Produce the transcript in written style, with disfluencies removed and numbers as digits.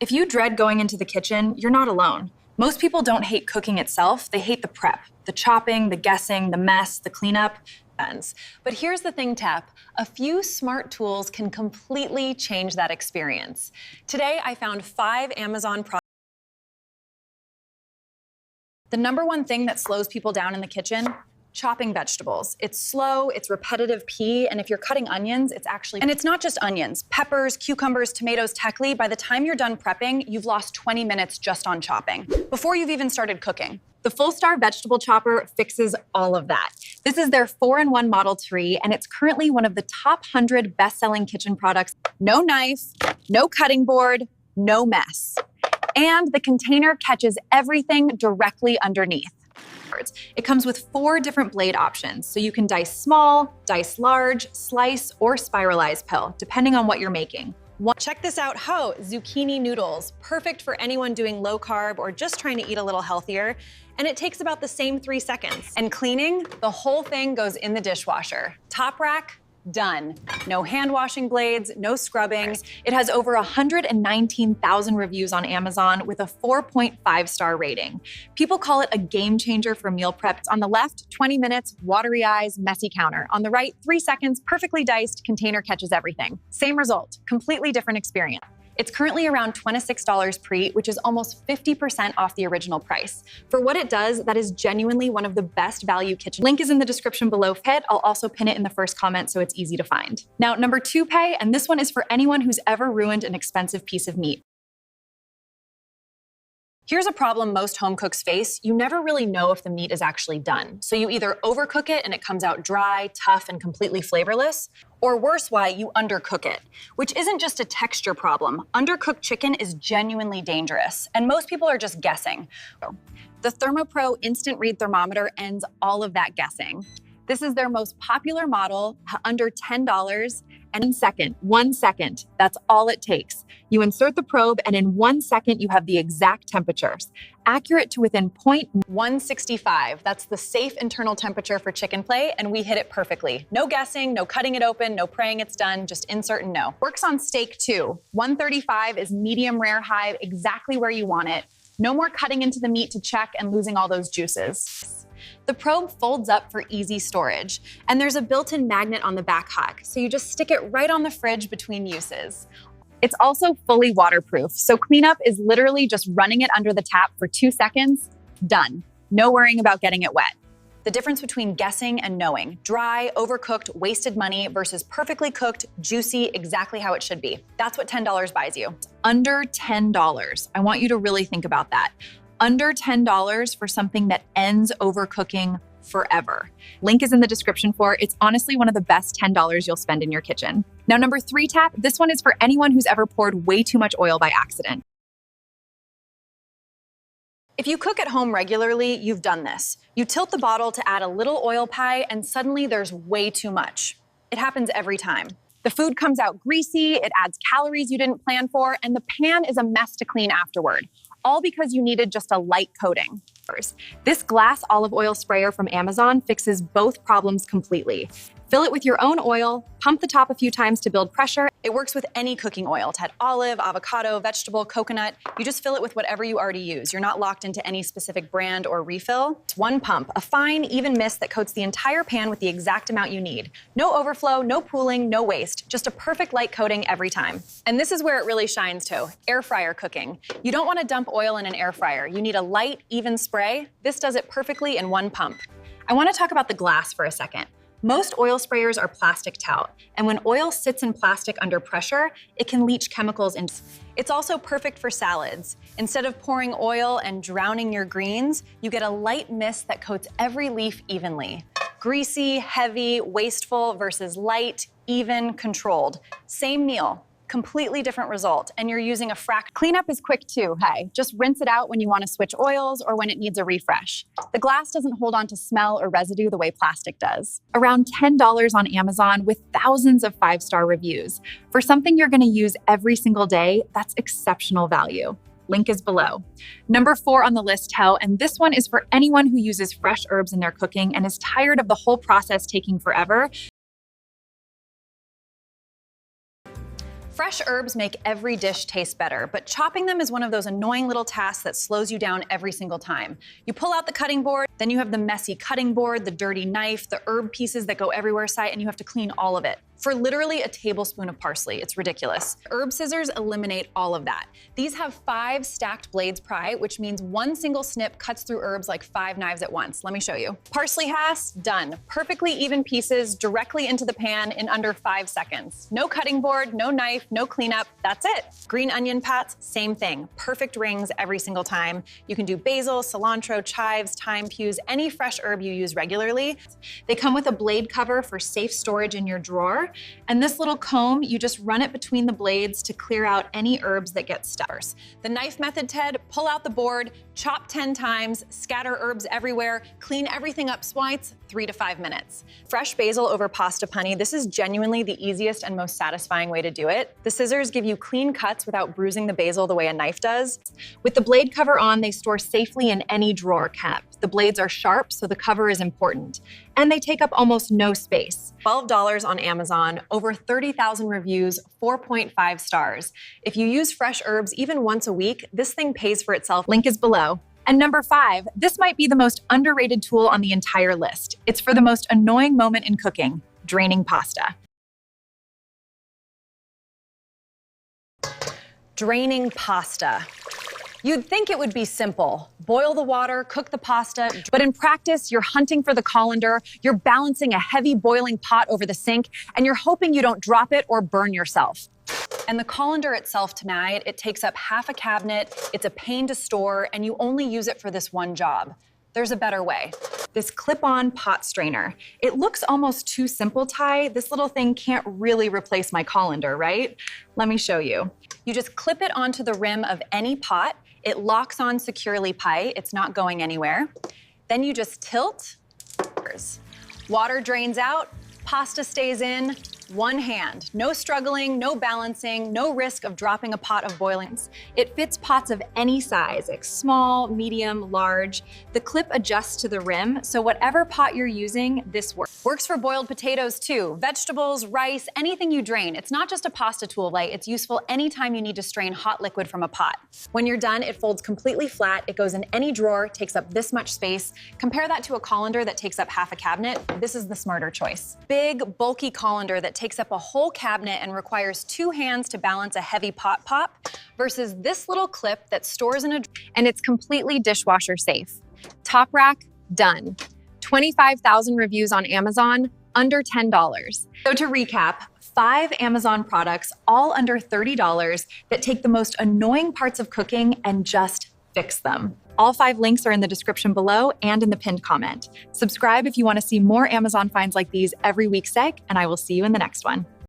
If you dread going into the kitchen, you're not alone. Most people don't hate cooking itself, they hate the prep, the chopping, the guessing, the mess, the cleanup. But here's the thing, Tap. A few smart tools can completely change that experience. Today, I found 5 Amazon products. The number one thing that slows people down in the kitchen, chopping vegetables. It's slow, it's repetitive pee, and if you're cutting onions, and it's not just onions, peppers, cucumbers, tomatoes, tekli. By the time you're done prepping, you've lost 20 minutes just on chopping, before you've even started cooking. The Fullstar vegetable chopper fixes all of that. This is their 4-in-1 Model 3, and it's currently one of the top 100 best-selling kitchen products. No knife, no cutting board, no mess. And the container catches everything directly underneath. It comes with 4 different blade options, so you can dice small, dice large, slice, or spiralize pill, depending on what you're making. Check this out, zucchini noodles. Perfect for anyone doing low carb or just trying to eat a little healthier. And it takes about the same 3 seconds. And cleaning, the whole thing goes in the dishwasher. Top rack, done. No hand washing blades, no scrubbing. It has over 119,000 reviews on Amazon with a 4.5-star rating. People call it a game changer for meal prep. On the left, 20 minutes, watery eyes, messy counter. On the right, 3 seconds, perfectly diced, container catches everything. Same result, completely different experience. It's currently around $26 pre, which is almost 50% off the original price. For what it does, that is genuinely one of the best value kitchen. Link is in the description below. I'll also pin it in the first comment so it's easy to find. Now, number 2 pay, and this one is for anyone who's ever ruined an expensive piece of meat. Here's a problem most home cooks face. You never really know if the meat is actually done. So you either overcook it and it comes out dry, tough, and completely flavorless, or worse, you undercook it, which isn't just a texture problem. Undercooked chicken is genuinely dangerous, and most people are just guessing. The ThermoPro Instant Read Thermometer ends all of that guessing. This is their most popular model, under $10, and 1 second, that's all it takes. You insert the probe, and in 1 second, you have the exact temperatures, accurate to within 165. That's the safe internal temperature for chicken plate, and we hit it perfectly. No guessing, no cutting it open, no praying it's done, just insert and know. Works on steak too. 135 is medium rare high, exactly where you want it. No more cutting into the meat to check and losing all those juices. The probe folds up for easy storage, and there's a built-in magnet on the back hook, so you just stick it right on the fridge between uses. It's also fully waterproof, so cleanup is literally just running it under the tap for 2 seconds, done. No worrying about getting it wet. The difference between guessing and knowing. Dry, overcooked, wasted money versus perfectly cooked, juicy, exactly how it should be. That's what $10 buys you. Under $10. I want you to really think about that. Under $10 for something that ends overcooking forever. Link is in the description for it. It's honestly one of the best $10 you'll spend in your kitchen. Now, number 3 tap, this one is for anyone who's ever poured way too much oil by accident. If you cook at home regularly, you've done this. You tilt the bottle to add a little oil pie, and suddenly there's way too much. It happens every time. The food comes out greasy, it adds calories you didn't plan for, and the pan is a mess to clean afterward, all because you needed just a light coating. This glass olive oil sprayer from Amazon fixes both problems completely. Fill it with your own oil, pump the top a few times to build pressure. It works with any cooking oil. To add olive, avocado, vegetable, coconut. You just fill it with whatever you already use. You're not locked into any specific brand or refill. It's one pump, a fine, even mist that coats the entire pan with the exact amount you need. No overflow, no pooling, no waste. Just a perfect light coating every time. And this is where it really shines too, air fryer cooking. You don't want to dump oil in an air fryer. You need a light, even spray. This does it perfectly in one pump. I want to talk about the glass for a second. Most oil sprayers are plastic tout, and when oil sits in plastic under pressure, it can leach chemicals into. It's also perfect for salads. Instead of pouring oil and drowning your greens, you get a light mist that coats every leaf evenly. Greasy, heavy, wasteful versus light, even, controlled. Same meal. Completely different result, and you're using a fraction. Cleanup is quick too, Just rinse it out when you want to switch oils or when it needs a refresh. The glass doesn't hold on to smell or residue the way plastic does. Around $10 on Amazon with thousands of 5-star reviews. For something you're going to use every single day, that's exceptional value. Link is below. Number 4 on the list, and this one is for anyone who uses fresh herbs in their cooking and is tired of the whole process taking forever. Fresh herbs make every dish taste better, but chopping them is one of those annoying little tasks that slows you down every single time. You pull out the cutting board, then you have the messy cutting board, the dirty knife, the herb pieces that go everywhere sight, and you have to clean all of it for literally a tablespoon of parsley. It's ridiculous. Herb scissors eliminate all of that. These have 5 stacked blades pry, which means one single snip cuts through herbs like 5 knives at once. Let me show you. Parsley has, done. Perfectly even pieces directly into the pan in under 5 seconds. No cutting board, no knife, no cleanup, that's it. Green onion pats, same thing. Perfect rings every single time. You can do basil, cilantro, chives, thyme, pews, any fresh herb you use regularly. They come with a blade cover for safe storage in your drawer. And this little comb, you just run it between the blades to clear out any herbs that get stuck. The knife method, Ted, pull out the board, chop 10 times, scatter herbs everywhere, clean everything up twice, 3 to 5 minutes. Fresh basil over pasta punny, this is genuinely the easiest and most satisfying way to do it. The scissors give you clean cuts without bruising the basil the way a knife does. With the blade cover on, they store safely in any drawer kept. The blades are sharp, so the cover is important. And they take up almost no space. $12 on Amazon, over 30,000 reviews, 4.5 stars. If you use fresh herbs even once a week, this thing pays for itself. Link is below. And number 5, this might be the most underrated tool on the entire list. It's for the most annoying moment in cooking, draining pasta. Draining pasta. You'd think it would be simple. Boil the water, cook the pasta, but in practice, you're hunting for the colander, you're balancing a heavy boiling pot over the sink, and you're hoping you don't drop it or burn yourself. And the colander itself tonight, it takes up half a cabinet, it's a pain to store, and you only use it for this one job. There's a better way. This clip-on pot strainer. It looks almost too simple, Ty. This little thing can't really replace my colander, right? Let me show you. You just clip it onto the rim of any pot. It locks on securely tight. It's not going anywhere. Then you just tilt. Water drains out, pasta stays in. One hand, no struggling, no balancing, no risk of dropping a pot of boiling. It fits pots of any size, like small, medium, large. The clip adjusts to the rim, so whatever pot you're using, this works. Works for boiled potatoes too, vegetables, rice, anything you drain. It's not just a pasta tool, right? It's useful anytime you need to strain hot liquid from a pot. When you're done, it folds completely flat. It goes in any drawer, takes up this much space. Compare that to a colander that takes up half a cabinet. This is the smarter choice. Big, bulky colander that takes up a whole cabinet and requires 2 hands to balance a heavy pot pop versus this little clip that stores in a drawer, and it's completely dishwasher safe. Top rack, done. 25,000 reviews on Amazon, under $10. So to recap, 5 Amazon products, all under $30, that take the most annoying parts of cooking and just fix them. All 5 links are in the description below and in the pinned comment. Subscribe if you want to see more Amazon finds like these every week, and I will see you in the next one.